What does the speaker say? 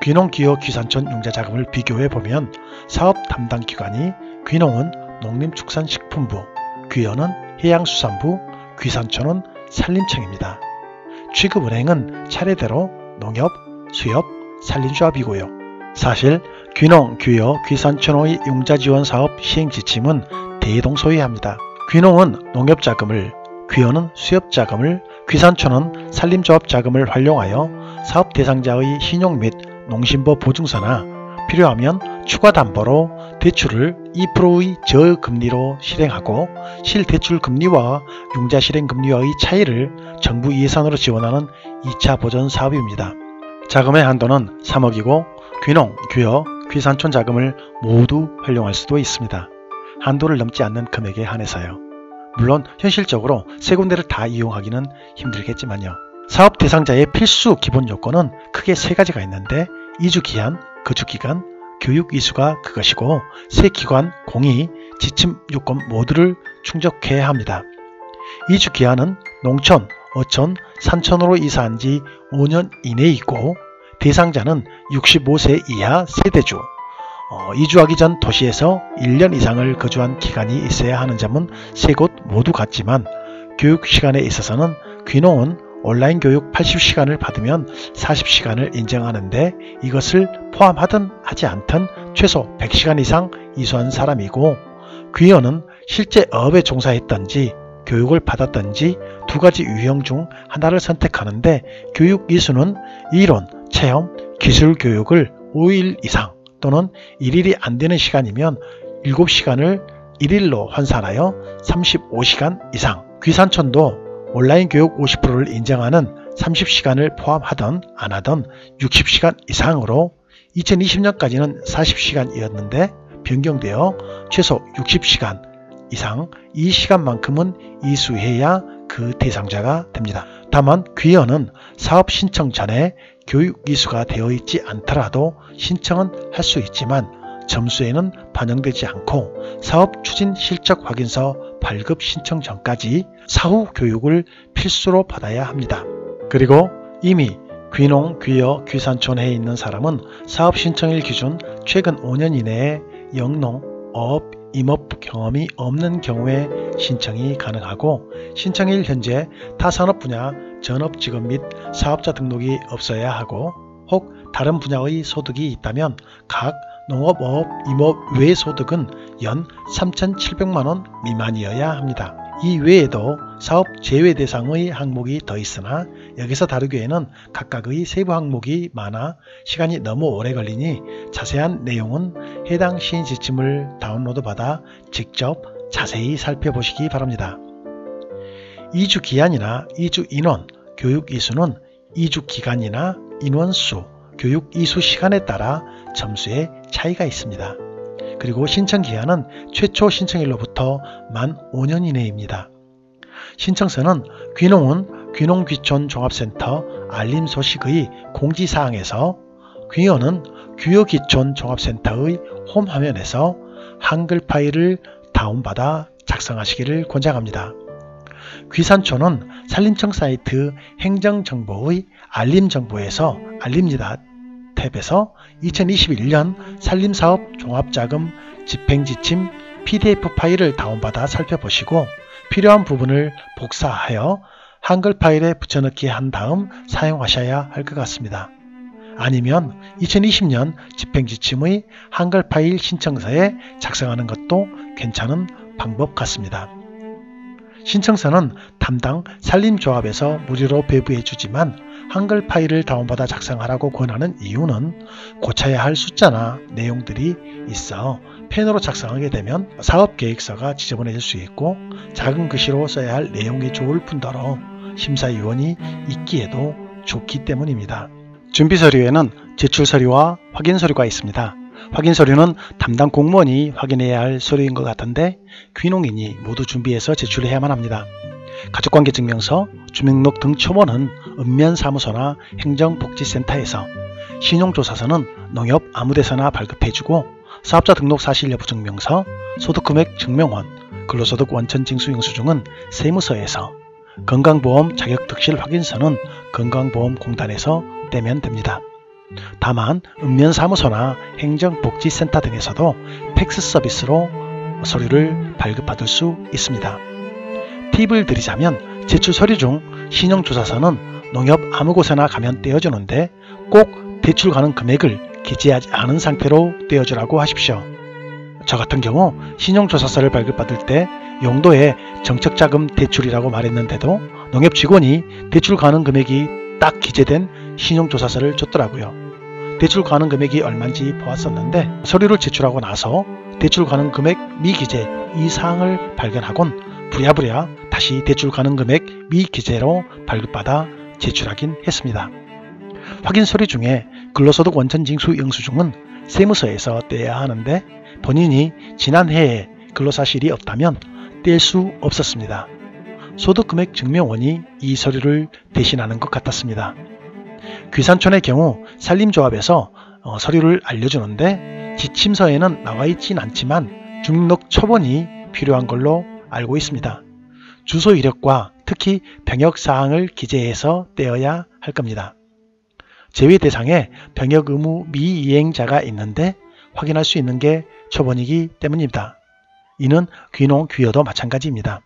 귀농, 기여, 귀산촌 융자자금을 비교해보면 사업 담당 기관이 귀농은 농림축산식품부, 기여는 해양수산부, 귀산촌은 산림청입니다. 취급은행은 차례대로 농협, 수협, 산림조합이고요. 사실 귀농, 귀여, 귀산촌의 융자지원사업 시행지침은 대동소이합니다. 귀농은 농협자금을, 귀여는 수협자금을, 귀산촌은 산림조합자금을 활용하여 사업 대상자의 신용 및 농심보 보증서나 필요하면 추가담보로 대출을 2%의 저금리로 실행하고 실대출금리와 융자실행금리와의 차이를 정부 예산으로 지원하는 2차 보전 사업입니다. 자금의 한도는 3억이고 귀농, 귀여, 귀산촌 자금을 모두 활용할 수도 있습니다. 한도를 넘지 않는 금액에 한해서요. 물론 현실적으로 세 군데를 다 이용하기는 힘들겠지만요. 사업 대상자의 필수 기본 요건은 크게 세 가지가 있는데 이주기한, 거주기간, 교육 이수가 그것이고 세 기관 공이 지침 요건 모두를 충족해야 합니다. 이주기한은 농촌, 어촌, 산촌으로 이사한 지 5년 이내이고 대상자는 65세 이하 세대주, 이주하기 전 도시에서 1년 이상을 거주한 기간이 있어야 하는 점은 세 곳 모두 같지만 교육시간에 있어서는 귀농은 온라인 교육 80시간을 받으면 40시간을 인정하는데 이것을 포함하든 하지 않든 최소 100시간 이상 이수한 사람이고 귀여는 실제 업에 종사했던지 교육을 받았던지 두 가지 유형 중 하나를 선택하는데 교육 이수는 이론, 체험, 기술 교육을 5일 이상 또는 1일이 안 되는 시간이면 7시간을 1일로 환산하여 35시간 이상, 귀산촌도 온라인 교육 50%를 인정하는 30시간을 포함하든 안 하든 60시간 이상으로 2020년까지는 40시간이었는데 변경되어 최소 60시간 이상 이 시간만큼은 이수해야 그 대상자가 됩니다. 다만 귀여는 사업 신청 전에 교육 이수가 되어 있지 않더라도 신청은 할 수 있지만 점수에는 반영되지 않고 사업 추진 실적 확인서 발급 신청 전까지 사후 교육을 필수로 받아야 합니다. 그리고 이미 귀농, 귀여, 귀산촌에 있는 사람은 사업 신청일 기준 최근 5년 이내에 영농, 어업, 임업 경험이 없는 경우에 신청이 가능하고 신청일 현재 타산업 분야 전업직업 및 사업자 등록이 없어야 하고 혹 다른 분야의 소득이 있다면 각 농업, 어업, 임업 외 소득은 연 3,700만원 미만이어야 합니다. 이 외에도 사업 제외 대상의 항목이 더 있으나 여기서 다루기에는 각각의 세부 항목이 많아 시간이 너무 오래 걸리니 자세한 내용은 해당 시행 지침을 다운로드 받아 직접 자세히 살펴보시기 바랍니다. 이주 기한이나 이주 인원, 교육 이수는 이주 기간이나 인원수, 교육 이수 시간에 따라 점수에 차이가 있습니다. 그리고 신청 기한은 최초 신청일로부터 만 5년 이내입니다. 신청서는 귀농은 귀농귀촌 종합센터 알림 소식의 공지사항에서 귀여는 귀여귀촌 종합센터의 홈 화면에서 한글 파일을 다운받아 작성하시기를 권장합니다. 귀산촌은 산림청 사이트 행정정보의 알림정보에서 알립니다 탭에서 2021년 산림사업 종합자금 집행지침 PDF 파일을 다운받아 살펴보시고 필요한 부분을 복사하여 한글 파일에 붙여넣기 한 다음 사용하셔야 할 것 같습니다. 아니면 2020년 집행지침의 한글 파일 신청서에 작성하는 것도 괜찮은 방법 같습니다. 신청서는 담당 산림조합에서 무료로 배부해 주지만 한글 파일을 다운받아 작성하라고 권하는 이유는 고쳐야 할 숫자나 내용들이 있어 펜으로 작성하게 되면 사업계획서가 지저분해질 수 있고 작은 글씨로 써야 할 내용이 좋을 뿐더러 심사위원이 있기에도 좋기 때문입니다. 준비서류에는 제출서류와 확인서류가 있습니다. 확인서류는 담당 공무원이 확인해야 할 서류인 것 같은데 귀농인이 모두 준비해서 제출해야만 합니다. 가족관계증명서, 주민등록 등 초본은 읍면사무소나 행정복지센터에서, 신용조사서는 농협 아무데서나 발급해주고 사업자 등록 사실 여부 증명서, 소득금액 증명원, 근로소득 원천징수 영수증은 세무서에서, 건강보험 자격특실 확인서는 건강보험공단에서 떼면 됩니다. 다만 읍면사무소나 행정복지센터 등에서도 팩스 서비스로 서류를 발급받을 수 있습니다. 팁을 드리자면 제출 서류 중 신용조사서는 농협 아무 곳에나 가면 떼어주는데 꼭 대출 가능 금액을 기재하지 않은 상태로 떼어주라고 하십시오. 저 같은 경우 신용조사서를 발급받을 때 용도에 정책자금 대출이라고 말했는데도 농협 직원이 대출 가능 금액이 딱 기재된 신용조사서를 줬더라고요. 대출 가능 금액이 얼마인지 보았었는데 서류를 제출하고 나서 대출 가능 금액 미기재 이 사항을 발견하곤 부랴부랴 다시 대출 가능 금액 미기재로 발급받아 제출하긴 했습니다. 확인 서류 중에 근로소득 원천징수 영수증은 세무서에서 떼야 하는데 본인이 지난해에 근로사실이 없다면 뗄 수 없었습니다. 소득금액 증명원이 이 서류를 대신하는 것 같았습니다. 귀산촌의 경우 산림조합에서 서류를 알려주는데 지침서에는 나와 있진 않지만 주민등록 초본이 필요한 걸로 알고 있습니다. 주소 이력과 특히 병역사항을 기재해서 떼어야 할 겁니다. 제외 대상에 병역 의무 미이행자가 있는데 확인할 수 있는 게 초본이기 때문입니다. 이는 귀농, 귀여도 마찬가지입니다.